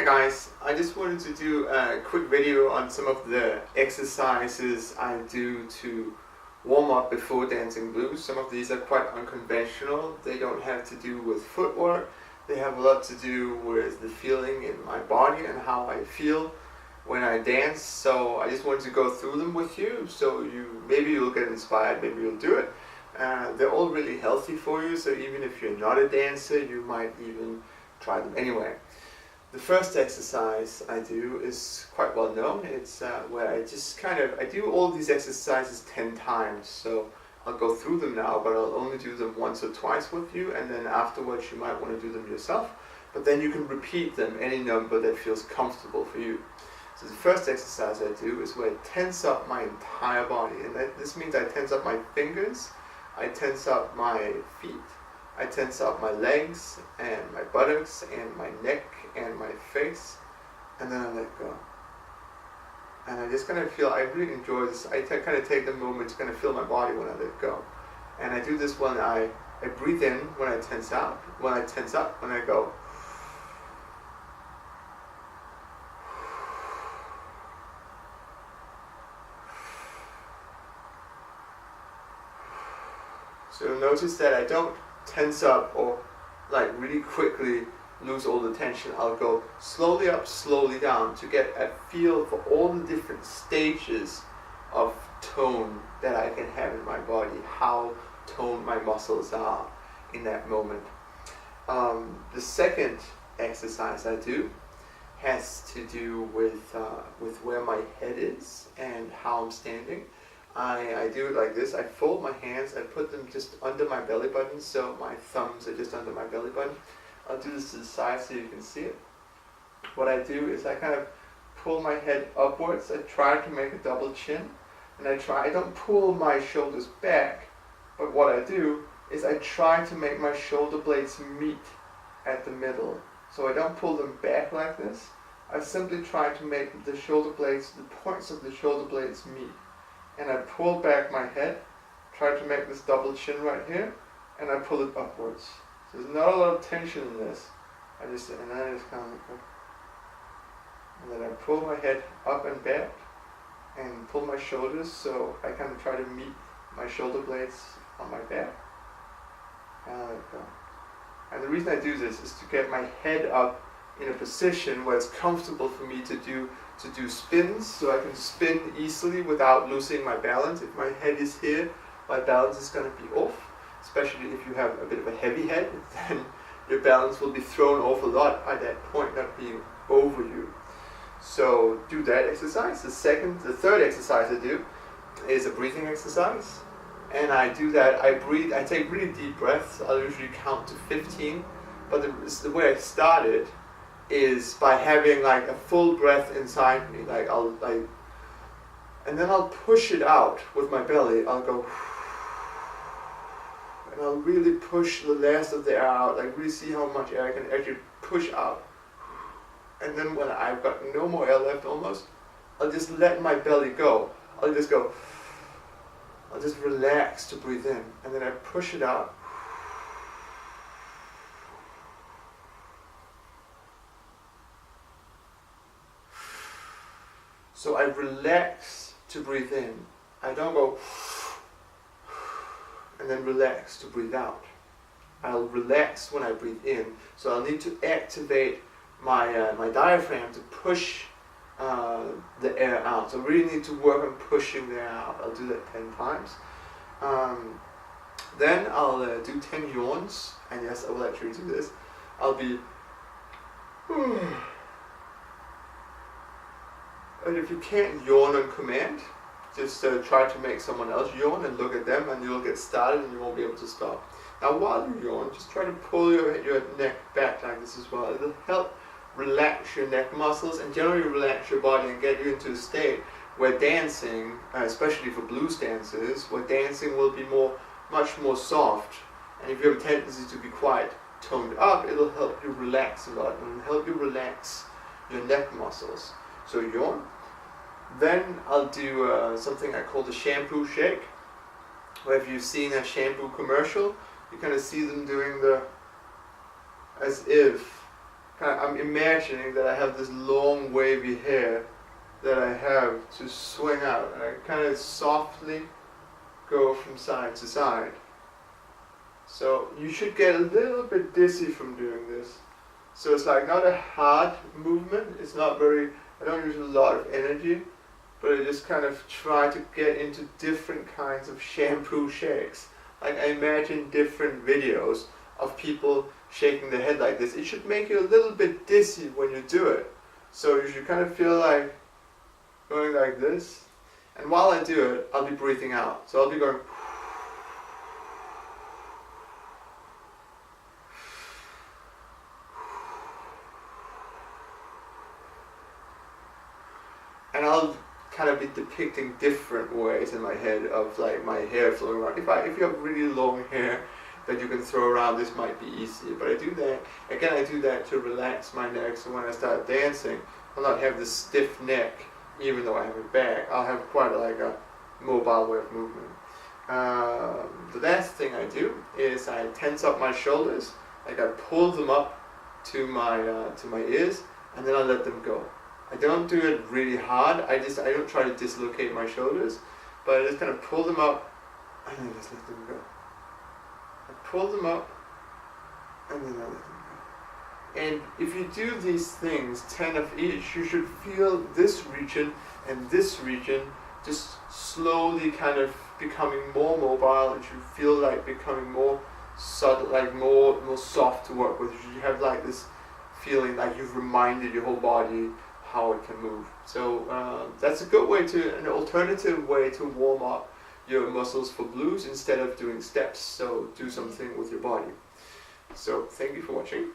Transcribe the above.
guys, I just wanted to do a quick video on some of the exercises I do to warm up before dancing blues. Some of these are quite unconventional. They don't have to do with footwork. They have a lot to do with the feeling in my body and how I feel when I dance. So I just wanted to go through them with you, so maybe you'll get inspired, maybe you'll do it. They're all really healthy for you, so even if you're not a dancer, you might even try them anyway. The first exercise I do is quite well known. It's where I do all these exercises 10 times. So I'll go through them now, but I'll only do them once or twice with you, and then afterwards you might want to do them yourself. But then you can repeat them any number that feels comfortable for you. So the first exercise I do is where I tense up my entire body, and this means I tense up my fingers, I tense up my feet, I tense up my legs and my buttocks and my neck and my face, and then I let go. And I just kind of feel, I really enjoy this. I kind of take the moment to kind of feel my body when I let go. And I do this when I breathe in, when I tense out, when I tense up, when I go. So you'll notice that I don't tense up or like really quickly lose all the tension. I'll go slowly up, slowly down to get a feel for all the different stages of tone that I can have in my body, how toned my muscles are in that moment. The second exercise I do has to do with where my head is and how I'm standing. I do it like this. I fold my hands, I put them just under my belly button, so my thumbs are just under my belly button. I'll do this to the side so you can see it. What I do is I kind of pull my head upwards. I try to make a double chin, and I don't pull my shoulders back, but what I do is I try to make my shoulder blades meet at the middle. So I don't pull them back like this. I simply try to make the shoulder blades, the points of the shoulder blades meet. And I pull back my head, try to make this double chin right here, and I pull it upwards. So there's not a lot of tension in this. And then I just kind of like, and then I pull my head up and back, and pull my shoulders, so I kind of try to meet my shoulder blades on my back. And I let go. And the reason I do this is to get my head up in a position where it's comfortable for me to do spins, so I can spin easily without losing my balance. If my head is here, my balance is going to be off, especially if you have a bit of a heavy head, then your balance will be thrown off a lot by that point not being over you. So do that exercise. The third exercise I do is a breathing exercise, and I do that, I take really deep breaths. I'll usually count to 15, but the way I started is by having like a full breath inside me, and then I'll push it out with my belly. I'll go, and I'll really push the last of the air out, like really see how much air I can actually push out. And then when I've got no more air left almost, I'll just let my belly go. I'll just relax to breathe in, and then I push it out. So I relax to breathe in. I don't go and then relax to breathe out. I'll relax when I breathe in. So I'll need to activate my diaphragm to push the air out. So I really need to work on pushing the air out. I'll do that 10 times. Then I'll do 10 yawns. And yes, I will actually do this. I'll be... And if you can't yawn on command, just try to make someone else yawn and look at them, and you'll get started and you won't be able to stop. Now while you yawn, just try to pull your neck back like this as well. It'll help relax your neck muscles and generally relax your body and get you into a state where dancing, especially for blues dancers, where dancing will be much more soft. And if you have a tendency to be quite toned up, it'll help you relax a lot and help you relax your neck muscles. So yawn. Then I'll do something I call the shampoo shake, where if you've seen a shampoo commercial, you kind of see them doing as if I'm imagining that I have this long wavy hair that I have to swing out, and I kind of softly go from side to side. So you should get a little bit dizzy from doing this. So it's like not a hard movement, it's not very, I don't use a lot of energy, but I just kind of try to get into different kinds of shampoo shakes. Like I imagine different videos of people shaking their head like this. It should make you a little bit dizzy when you do it. So you should kind of feel like going like this. And while I do it, I'll be breathing out. So I'll be going. And I'll kind of be depicting different ways in my head of like my hair flowing around. If you have really long hair that you can throw around, this might be easier. But I do that, again, I do that to relax my neck, so when I start dancing, I'll not have this stiff neck, even though I have it back. I'll have quite like a mobile way of movement. The last thing I do is I tense up my shoulders, like I pull them up to my ears, and then I let them go. I don't do it really hard. I don't try to dislocate my shoulders, but I just kind of pull them up and then just let them go. I pull them up and then I let them go. And if you do these things, 10 of each, you should feel this region and this region just slowly kind of becoming more mobile, and you feel like becoming more subtle, like more soft to work with. You have like this feeling like you've reminded your whole body how it can move. So that's a good way an alternative way to warm up your muscles for blues instead of doing steps. So do something with your body. So thank you for watching.